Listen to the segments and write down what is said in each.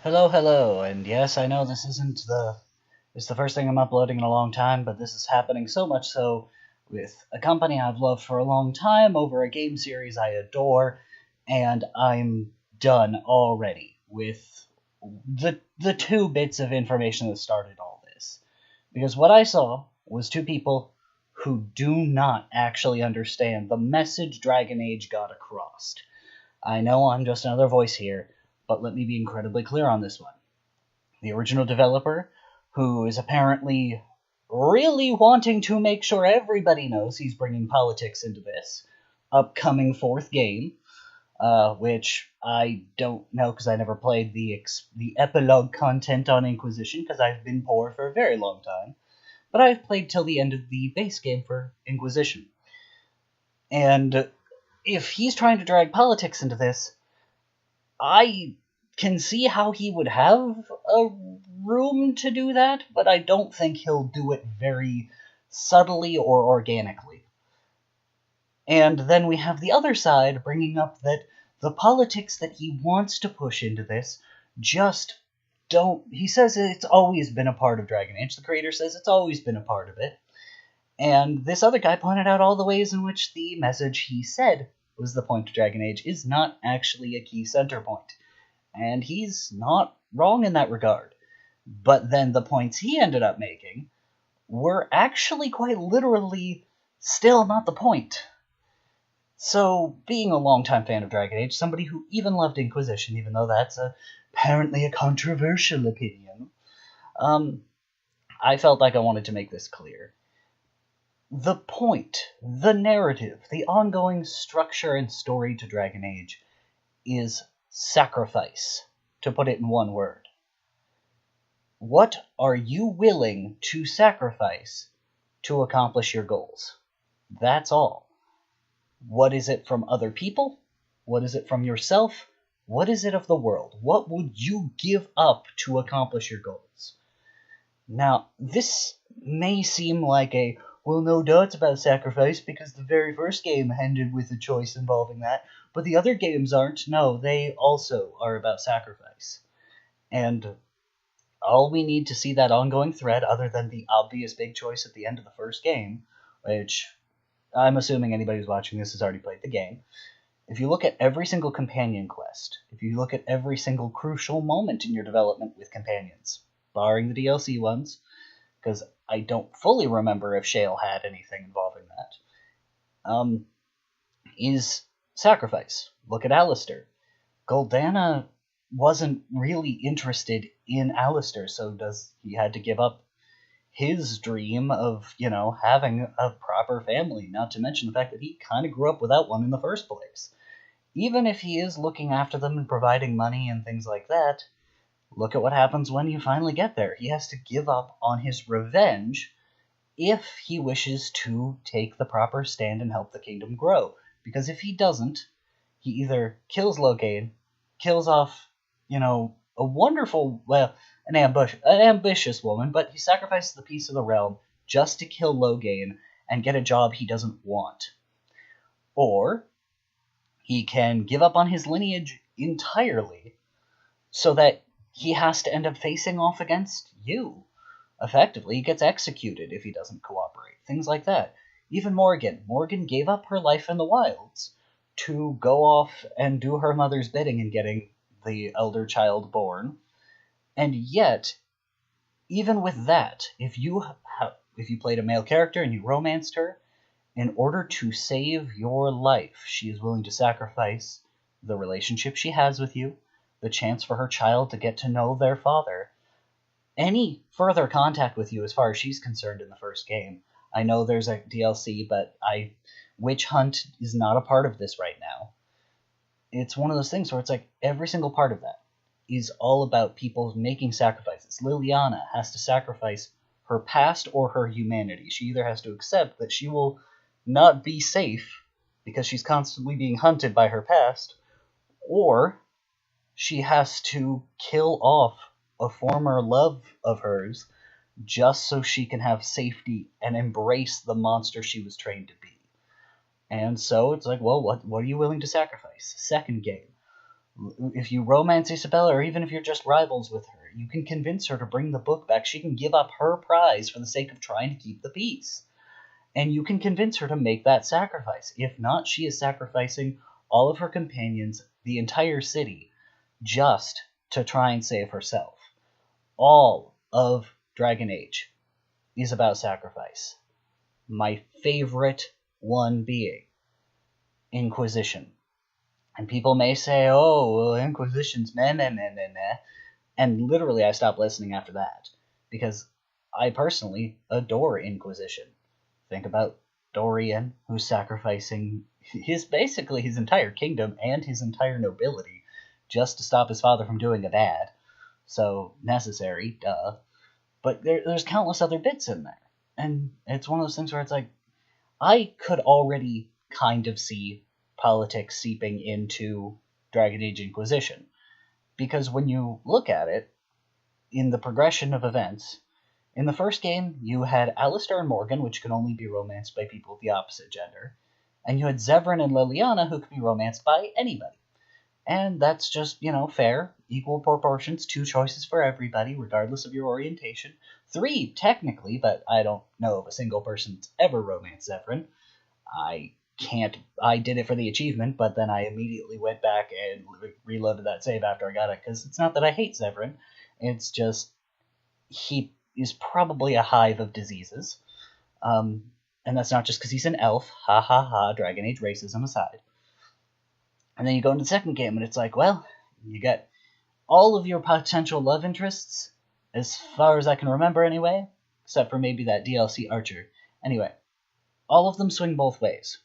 Hello, and yes, I know it's the first thing I'm uploading in a long time, but this is happening so much so with a company I've loved for a long time over a game series I adore, and I'm done already with the two bits of information that started all this. Because what I saw was two people who do not actually understand the message Dragon Age got across. I know I'm just another voice here, but let me be incredibly clear on this one. The original developer, who is apparently really wanting to make sure everybody knows he's bringing politics into this upcoming fourth game, which I don't know because I never played the epilogue content on Inquisition because I've been poor for a very long time, but I've played till the end of the base game for Inquisition. And if he's trying to drag politics into this, I can see how he would have a room to do that, but I don't think he'll do it very subtly or organically. And then we have the other side bringing up that the politics that he wants to push into this just don't. He says it's always been a part of Dragon Age. The creator says it's always been a part of it. And this other guy pointed out all the ways in which the message he said was the point of Dragon Age is not actually a key center point. And he's not wrong in that regard. But then the points he ended up making were actually quite literally still not the point. So, being a longtime fan of Dragon Age, somebody who even loved Inquisition, even though that's apparently a controversial opinion, I felt like I wanted to make this clear. The point, the narrative, the ongoing structure and story to Dragon Age is sacrifice, to put it in one word. What are you willing to sacrifice to accomplish your goals? That's all. What is it from other people? What is it from yourself? What is it of the world? What would you give up to accomplish your goals? Now, this may seem like well, no doubt it's about sacrifice because the very first game ended with a choice involving that, but the other games aren't. No, they also are about sacrifice. And all we need to see that ongoing thread, other than the obvious big choice at the end of the first game, which I'm assuming anybody who's watching this has already played the game, if you look at every single companion quest, if you look at every single crucial moment in your development with companions, barring the DLC ones, because I don't fully remember if Shale had anything involving that, is sacrifice. Look at Alistair. Goldana wasn't really interested in Alistair, so he had to give up his dream of, having a proper family, not to mention the fact that he kind of grew up without one in the first place. Even if he is looking after them and providing money and things like that, look at what happens when you finally get there. He has to give up on his revenge if he wishes to take the proper stand and help the kingdom grow. Because if he doesn't, he either kills Loghain, kills off, a wonderful, an ambitious woman, but he sacrifices the peace of the realm just to kill Loghain and get a job he doesn't want. Or he can give up on his lineage entirely so that he has to end up facing off against you. Effectively, he gets executed if he doesn't cooperate. Things like that. Even Morgan. Morgan gave up her life in the wilds to go off and do her mother's bidding in getting the elder child born. And yet, even with that, if you played a male character and you romanced her, in order to save your life, she is willing to sacrifice the relationship she has with you, the chance for her child to get to know their father, any further contact with you as far as she's concerned in the first game. I know there's a DLC, but Witch Hunt is not a part of this right now. It's one of those things where it's like every single part of that is all about people making sacrifices. Liliana has to sacrifice her past or her humanity. She either has to accept that she will not be safe because she's constantly being hunted by her past, or she has to kill off a former love of hers just so she can have safety and embrace the monster she was trained to be. And so it's like, well, what are you willing to sacrifice? Second game. If you romance Isabella, or even if you're just rivals with her, you can convince her to bring the book back. She can give up her prize for the sake of trying to keep the peace. And you can convince her to make that sacrifice. If not, she is sacrificing all of her companions, the entire city, just to try and save herself. All of Dragon Age is about sacrifice. My favorite one being Inquisition. And people may say, oh, well, Inquisition's meh, meh, meh, meh, meh. And literally, I stopped listening after that. Because I personally adore Inquisition. Think about Dorian, who's sacrificing basically his entire kingdom and his entire nobility just to stop his father from doing a bad. So, necessary, duh. But there's countless other bits in there. And it's one of those things where it's like, I could already kind of see politics seeping into Dragon Age Inquisition. Because when you look at it, in the progression of events, in the first game, you had Alistair and Morgan, which could only be romanced by people of the opposite gender. And you had Zevran and Liliana, who could be romanced by anybody. And that's just, fair, equal proportions, 2 choices for everybody, regardless of your orientation. 3, technically, but I don't know of a single person that's ever romanced Zevran. I did it for the achievement, but then I immediately went back and reloaded that save after I got it, because it's not that I hate Zevran, it's just, he is probably a hive of diseases. And that's not just because he's an elf, ha ha ha, Dragon Age racism aside. And then you go into the second game, and it's like, well, you got all of your potential love interests, as far as I can remember anyway, except for maybe that DLC Archer. Anyway, all of them swing both ways.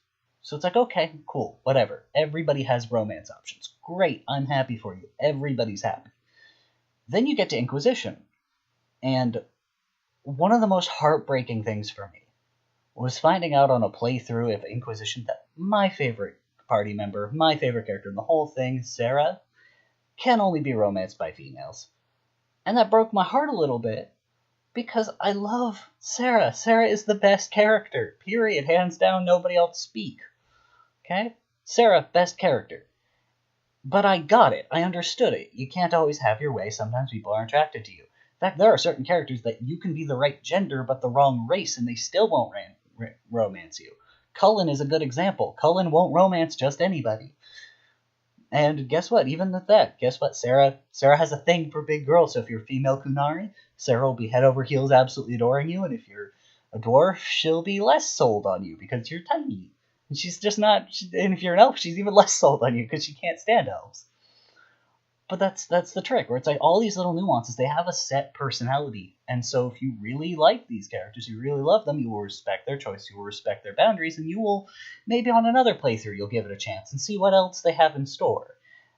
So it's like, okay, cool, whatever. Everybody has romance options. Great, I'm happy for you. Everybody's happy. Then you get to Inquisition. And one of the most heartbreaking things for me was finding out on a playthrough of Inquisition that my favorite party member, my favorite character in the whole thing, Sarah, can only be romanced by females. And that broke my heart a little bit, because I love Sarah. Sarah is the best character, period, hands down, nobody else speak. Okay? Sarah, best character. But I got it. I understood it. You can't always have your way. Sometimes people aren't attracted to you. In fact, there are certain characters that you can be the right gender but the wrong race, and they still won't romance you. Cullen is a good example. Cullen won't romance just anybody. And guess what? Even with that, guess what? Sarah has a thing for big girls, so if you're female Kunari, Sarah will be head over heels absolutely adoring you, and if you're a dwarf, she'll be less sold on you because you're tiny. And she's just not, and if you're an elf, she's even less sold on you because she can't stand elves. But that's the trick, where it's like all these little nuances, they have a set personality. And so if you really like these characters, you really love them, you will respect their choice, you will respect their boundaries, and you will, maybe on another playthrough, you'll give it a chance and see what else they have in store.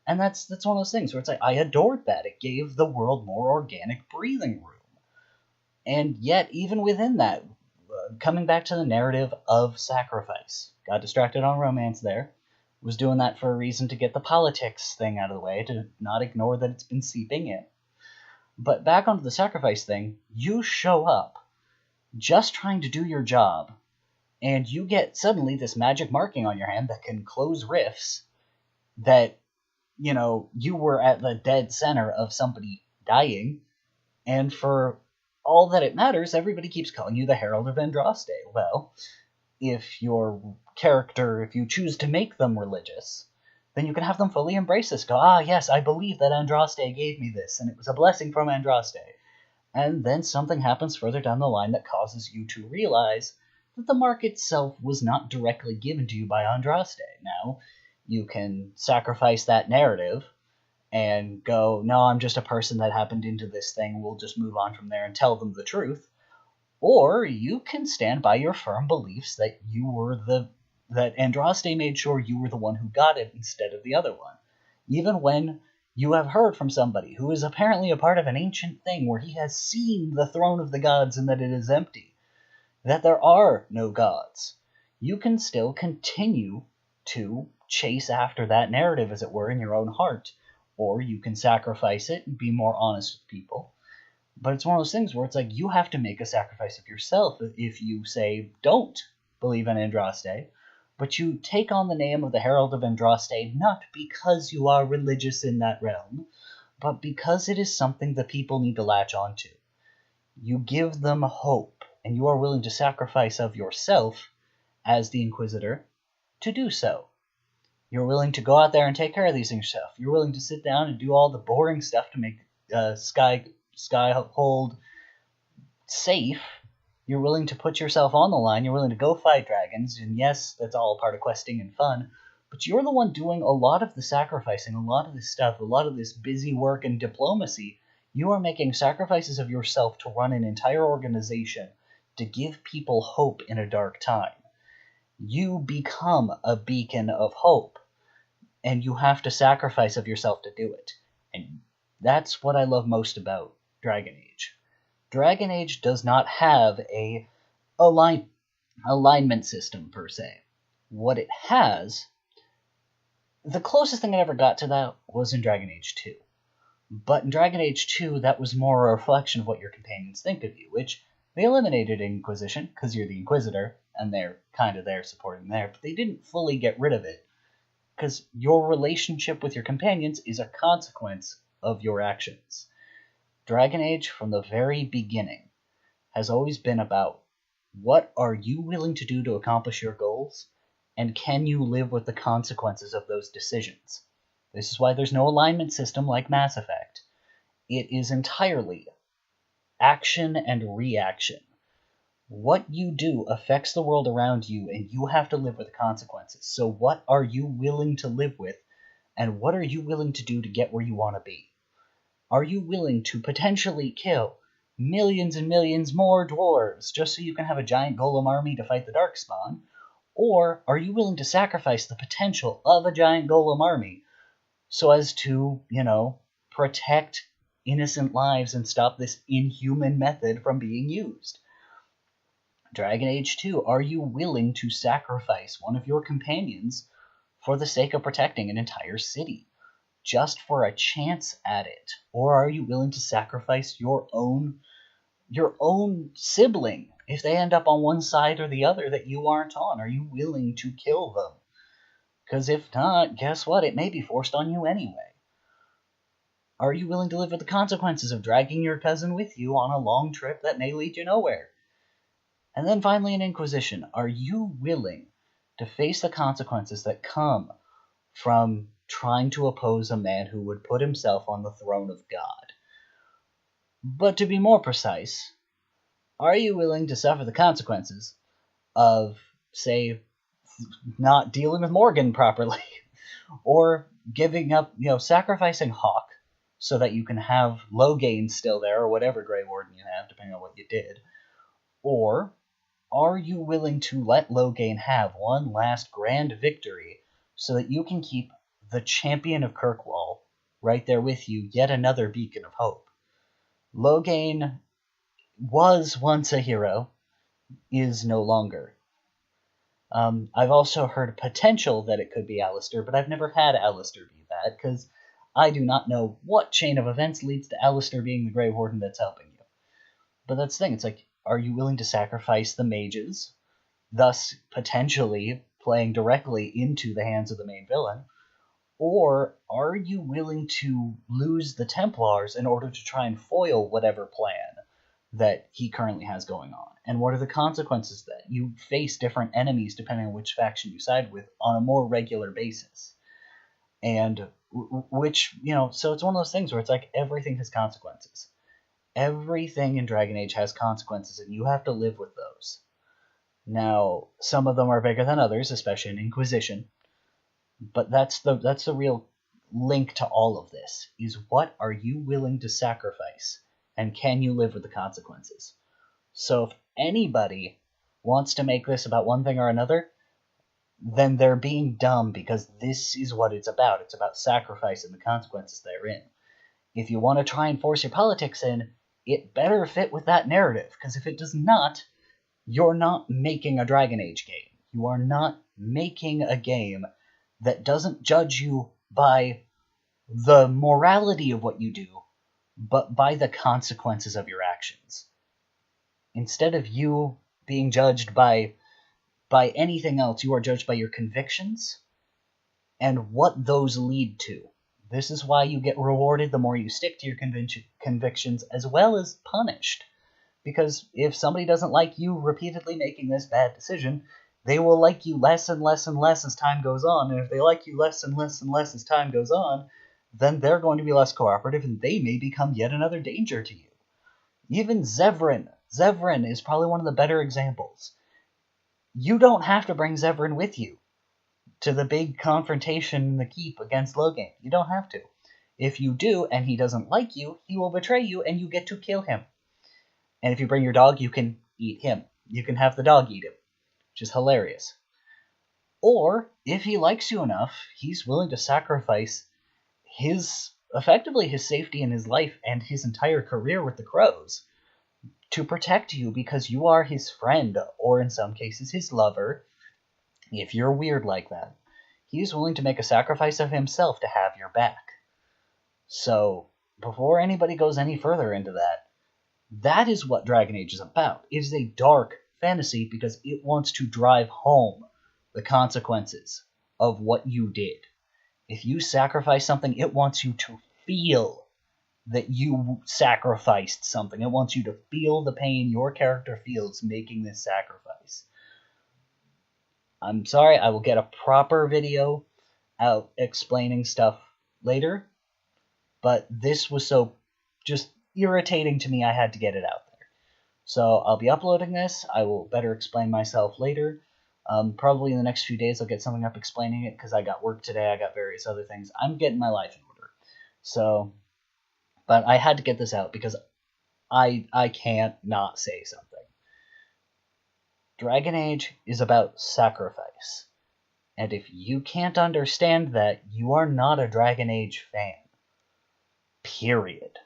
And that's one of those things where it's like, I adored that. It gave the world more organic breathing room. And yet, even within that, coming back to the narrative of sacrifice, got distracted on romance there, was doing that for a reason to get the politics thing out of the way, to not ignore that it's been seeping in. But back onto the sacrifice thing, you show up just trying to do your job, and you get suddenly this magic marking on your hand that can close rifts that, you were at the dead center of somebody dying, and for all that it matters, everybody keeps calling you the Herald of Andraste. Well, if your character, if you choose to make them religious, then you can have them fully embrace this. Go, yes, I believe that Andraste gave me this, and it was a blessing from Andraste. And then something happens further down the line that causes you to realize that the mark itself was not directly given to you by Andraste. Now, you can sacrifice that narrative and go, no, I'm just a person that happened into this thing, we'll just move on from there and tell them the truth. Or you can stand by your firm beliefs that that Andraste made sure you were the one who got it instead of the other one. Even when you have heard from somebody who is apparently a part of an ancient thing where he has seen the throne of the gods and that it is empty, that there are no gods, you can still continue to chase after that narrative, as it were, in your own heart. Or you can sacrifice it and be more honest with people. But it's one of those things where it's like, you have to make a sacrifice of yourself if you say, don't believe in Andraste, but you take on the name of the Herald of Andraste not because you are religious in that realm, but because it is something the people need to latch onto. You give them hope, and you are willing to sacrifice of yourself, as the Inquisitor, to do so. You're willing to go out there and take care of these things yourself. You're willing to sit down and do all the boring stuff to make Skyhold safe. You're willing to put yourself on the line. You're willing to go fight dragons. And yes, that's all part of questing and fun. But you're the one doing a lot of the sacrificing, a lot of this stuff, a lot of this busy work and diplomacy. You are making sacrifices of yourself to run an entire organization to give people hope in a dark time. You become a beacon of hope, and you have to sacrifice of yourself to do it. And that's what I love most about Dragon Age. Dragon Age does not have a alignment system, per se. What it has, the closest thing I ever got to that was in Dragon Age 2. But in Dragon Age 2, that was more a reflection of what your companions think of you, which they eliminated Inquisition, because you're the Inquisitor, and they're kind of there supporting there, but they didn't fully get rid of it, because your relationship with your companions is a consequence of your actions. Dragon Age, from the very beginning, has always been about what are you willing to do to accomplish your goals, and can you live with the consequences of those decisions? This is why there's no alignment system like Mass Effect. It is entirely action and reaction. What you do affects the world around you, and you have to live with the consequences. So what are you willing to live with, and what are you willing to do to get where you want to be? Are you willing to potentially kill millions and millions more dwarves just so you can have a giant golem army to fight the Darkspawn? Or are you willing to sacrifice the potential of a giant golem army so as to, protect innocent lives and stop this inhuman method from being used? Dragon Age 2, are you willing to sacrifice one of your companions for the sake of protecting an entire city, just for a chance at it? Or are you willing to sacrifice your own sibling if they end up on one side or the other that you aren't on? Are you willing to kill them? Because if not, guess what? It may be forced on you anyway. Are you willing to live with the consequences of dragging your cousin with you on a long trip that may lead you nowhere? And then finally, in Inquisition, are you willing to face the consequences that come from trying to oppose a man who would put himself on the throne of God? But to be more precise, are you willing to suffer the consequences of, say, not dealing with Morgan properly, or giving up, sacrificing Hawk so that you can have Loghain still there, or whatever Grey Warden you have, depending on what you did? Or are you willing to let Loghain have one last grand victory so that you can keep the champion of Kirkwall right there with you, yet another beacon of hope? Loghain was once a hero, is no longer. I've also heard potential that it could be Alistair, but I've never had Alistair be that, because I do not know what chain of events leads to Alistair being the Grey Warden that's helping you. But that's the thing, it's like, are you willing to sacrifice the mages, thus potentially playing directly into the hands of the main villain? Or are you willing to lose the Templars in order to try and foil whatever plan that he currently has going on? And what are the consequences that you face different enemies depending on which faction you side with on a more regular basis? And which, so it's one of those things where it's like everything has consequences. Everything in Dragon Age has consequences, and you have to live with those. Now, some of them are bigger than others, especially in Inquisition. But that's the real link to all of this, is what are you willing to sacrifice, and can you live with the consequences? So if anybody wants to make this about one thing or another, then they're being dumb, because this is what it's about. It's about sacrifice and the consequences therein. If you want to try and force your politics in, it better fit with that narrative, because if it does not, you're not making a Dragon Age game. You are not making a game that doesn't judge you by the morality of what you do, but by the consequences of your actions. Instead of you being judged by by anything else. You are judged by your convictions and what those lead to. This is why you get rewarded the more you stick to your convictions, as well as punished. Because if somebody doesn't like you repeatedly making this bad decision, they will like you less and less and less as time goes on. And if they like you less and less and less as time goes on, then they're going to be less cooperative, and they may become yet another danger to you. Even Zevran. Zevran is probably one of the better examples. You don't have to bring Zevran with you to the big confrontation in the keep against Logan. You don't have to. If you do, and he doesn't like you, he will betray you, and you get to kill him. And if you bring your dog, you can eat him. You can have the dog eat him, which is hilarious. Or, if he likes you enough, he's willing to sacrifice effectively his safety in his life and his entire career with the Crows to protect you because you are his friend, or in some cases his lover. If you're weird like that, he's willing to make a sacrifice of himself to have your back. So, before anybody goes any further into that, that is what Dragon Age is about. It is a dark fantasy because it wants to drive home the consequences of what you did. If you sacrifice something, it wants you to feel that you sacrificed something. It wants you to feel the pain your character feels making this sacrifice. I'm sorry, I will get a proper video out explaining stuff later, but this was so just irritating to me I had to get it out there. So I'll be uploading this. I will better explain myself later. Probably in the next few days I'll get something up explaining it because I got work today, I got various other things. I'm getting my life in order. So, but I had to get this out because I can't not say something. Dragon Age is about sacrifice. And if you can't understand that, you are not a Dragon Age fan. Period.